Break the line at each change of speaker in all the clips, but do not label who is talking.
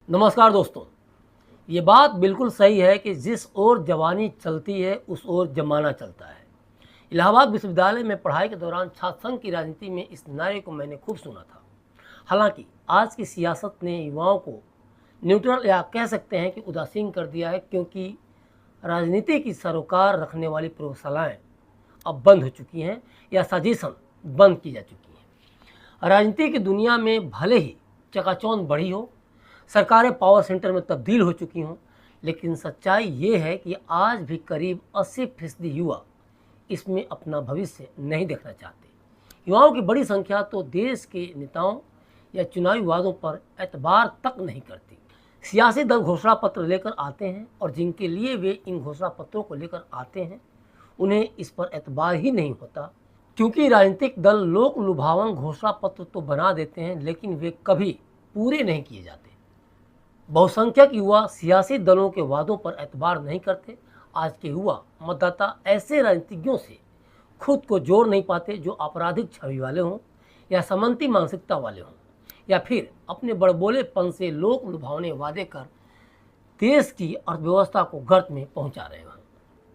नमस्कार दोस्तों। ये बात बिल्कुल सही है कि जिस ओर जवानी चलती है उस ओर जमाना चलता है। इलाहाबाद विश्वविद्यालय में पढ़ाई के दौरान छात्र संघ की राजनीति में इस नारे को मैंने खूब सुना था। हालांकि आज की सियासत ने युवाओं को न्यूट्रल या कह सकते हैं कि उदासीन कर दिया है, क्योंकि राजनीति की सरोकार रखने वाली प्रयोगशालाएँ अब बंद हो चुकी हैं या सजेशन बंद की जा चुकी हैं। राजनीति की दुनिया में भले ही चकाचौंध बढ़ी हो, सरकारें पावर सेंटर में तब्दील हो चुकी हों, लेकिन सच्चाई ये है कि आज भी करीब 80% युवा इसमें अपना भविष्य नहीं देखना चाहते। युवाओं की बड़ी संख्या तो देश के नेताओं या चुनावी वादों पर एतबार तक नहीं करती। सियासी दल घोषणा पत्र लेकर आते हैं और जिनके लिए वे इन घोषणा पत्रों को लेकर आते हैं उन्हें इस पर एतबार ही नहीं होता, क्योंकि राजनीतिक दल लोक लुभावन घोषणा पत्र तो बना देते हैं लेकिन वे कभी पूरे नहीं किए जाते। बहुसंख्यक युवा सियासी दलों के वादों पर एतबार नहीं करते। आज के युवा मतदाता ऐसे राजनीतिज्ञों से खुद को जोड़ नहीं पाते जो आपराधिक छवि वाले हों या समंती मानसिकता वाले हों, या फिर अपने बड़बोलेपन से लोक लुभावने वादे कर देश की अर्थव्यवस्था को गर्त में पहुंचा रहे हों।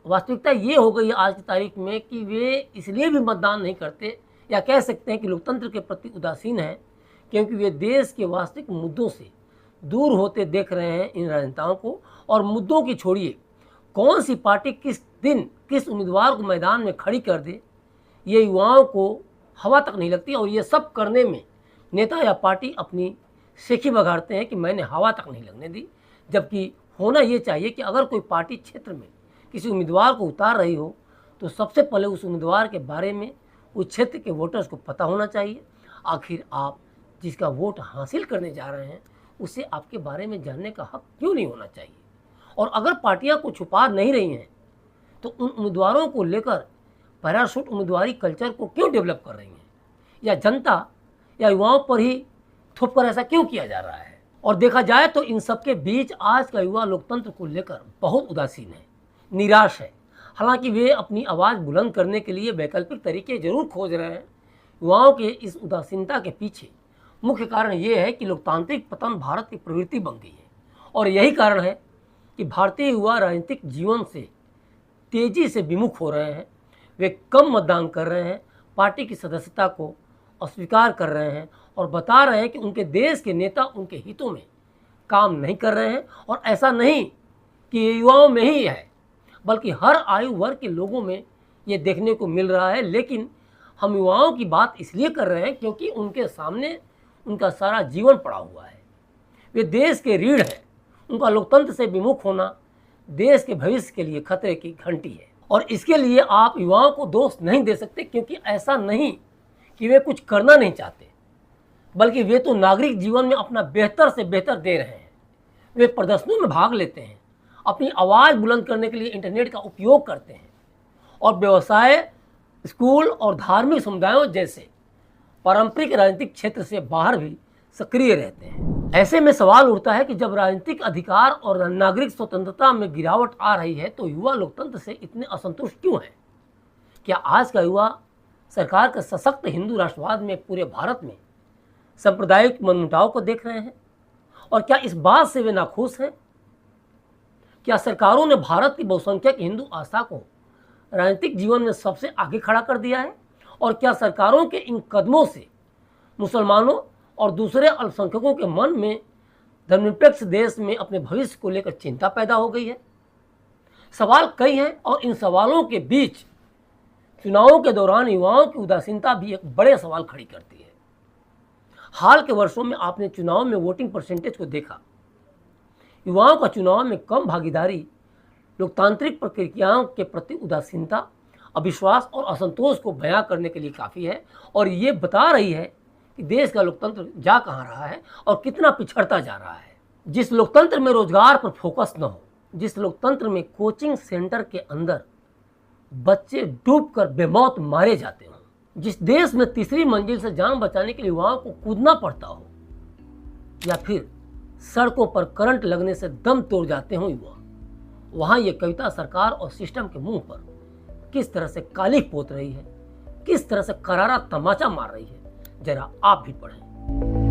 वास्तविकता ये हो गई है आज की तारीख में कि वे इसलिए भी मतदान नहीं करते, या कह सकते हैं कि लोकतंत्र के प्रति उदासीन हैं, क्योंकि वे देश के वास्तविक मुद्दों से दूर होते देख रहे हैं इन राजनेताओं को। और मुद्दों की छोड़िए, कौन सी पार्टी किस दिन किस उम्मीदवार को मैदान में खड़ी कर दे, ये युवाओं को हवा तक नहीं लगती। और ये सब करने में नेता या पार्टी अपनी सेखी बघाड़ते हैं कि मैंने हवा तक नहीं लगने दी, जबकि होना ये चाहिए कि अगर कोई पार्टी क्षेत्र में किसी उम्मीदवार को उतार रही हो तो सबसे पहले उस उम्मीदवार के बारे में उस क्षेत्र के वोटर्स को पता होना चाहिए। आखिर आप जिसका वोट हासिल करने जा रहे हैं उसे आपके बारे में जानने का हक क्यों नहीं होना चाहिए। और अगर पार्टियां को छुपा नहीं रही हैं तो उन उम्मीदवारों को लेकर पैराशूट उम्मीदवारी कल्चर को क्यों डेवलप कर रही हैं, या जनता या युवाओं पर ही थोप कर ऐसा क्यों किया जा रहा है। और देखा जाए तो इन सब के बीच आज का युवा लोकतंत्र को लेकर बहुत उदासीन है, निराश है। हालांकि वे अपनी आवाज़ बुलंद करने के लिए वैकल्पिक तरीके जरूर खोज रहे हैं। युवाओं के इस उदासीनता के पीछे मुख्य कारण ये है कि लोकतांत्रिक पतन भारत की प्रवृत्ति बन गई है, और यही कारण है कि भारतीय युवा राजनीतिक जीवन से तेजी से विमुख हो रहे हैं। वे कम मतदान कर रहे हैं, पार्टी की सदस्यता को अस्वीकार कर रहे हैं और बता रहे हैं कि उनके देश के नेता उनके हितों में काम नहीं कर रहे हैं। और ऐसा नहीं कि ये युवाओं में ही है, बल्कि हर आयु वर्ग के लोगों में ये देखने को मिल रहा है। लेकिन हम युवाओं की बात इसलिए कर रहे हैं क्योंकि उनके सामने उनका सारा जीवन पड़ा हुआ है। वे देश के रीढ़ हैं। उनका लोकतंत्र से विमुख होना देश के भविष्य के लिए खतरे की घंटी है। और इसके लिए आप युवाओं को दोष नहीं दे सकते, क्योंकि ऐसा नहीं कि वे कुछ करना नहीं चाहते, बल्कि वे तो नागरिक जीवन में अपना बेहतर से बेहतर दे रहे हैं। वे प्रदर्शनों में भाग लेते हैं, अपनी आवाज़ बुलंद करने के लिए इंटरनेट का उपयोग करते हैं, और व्यवसाय, स्कूल और धार्मिक समुदायों जैसे पारंपरिक राजनीतिक क्षेत्र से बाहर भी सक्रिय रहते हैं। ऐसे में सवाल उठता है कि जब राजनीतिक अधिकार और नागरिक स्वतंत्रता में गिरावट आ रही है तो युवा लोकतंत्र से इतने असंतुष्ट क्यों हैं? क्या आज का युवा सरकार के सशक्त हिंदू राष्ट्रवाद में पूरे भारत में सांप्रदायिक मनमुटाव को देख रहे हैं? और क्या इस बात से वे नाखुश हैं? क्या सरकारों ने भारत की बहुसंख्यक हिंदू आस्था को राजनीतिक जीवन में सबसे आगे खड़ा कर दिया है? और क्या सरकारों के इन कदमों से मुसलमानों और दूसरे अल्पसंख्यकों के मन में धर्मनिरपेक्ष देश में अपने भविष्य को लेकर चिंता पैदा हो गई है? सवाल कई हैं, और इन सवालों के बीच चुनावों के दौरान युवाओं की उदासीनता भी एक बड़े सवाल खड़ी करती है। हाल के वर्षों में आपने चुनाव में वोटिंग परसेंटेज को देखा। युवाओं का चुनाव में कम भागीदारी लोकतांत्रिक प्रक्रियाओं के प्रति उदासीनता, अविश्वास और असंतोष को बयां करने के लिए काफ़ी है, और ये बता रही है कि देश का लोकतंत्र जा कहाँ रहा है और कितना पिछड़ता जा रहा है। जिस लोकतंत्र में रोजगार पर फोकस न हो, जिस लोकतंत्र में कोचिंग सेंटर के अंदर बच्चे डूबकर बेमौत मारे जाते हों, जिस देश में तीसरी मंजिल से जान बचाने के लिए युवाओं को कूदना पड़ता हो, या फिर सड़कों पर करंट लगने से दम तोड़ जाते हों युवा, वहाँ ये कविता सरकार और सिस्टम के मुंह पर किस तरह से काली पोत रही है, किस तरह से करारा तमाचा मार रही है, जरा आप भी पढ़ें।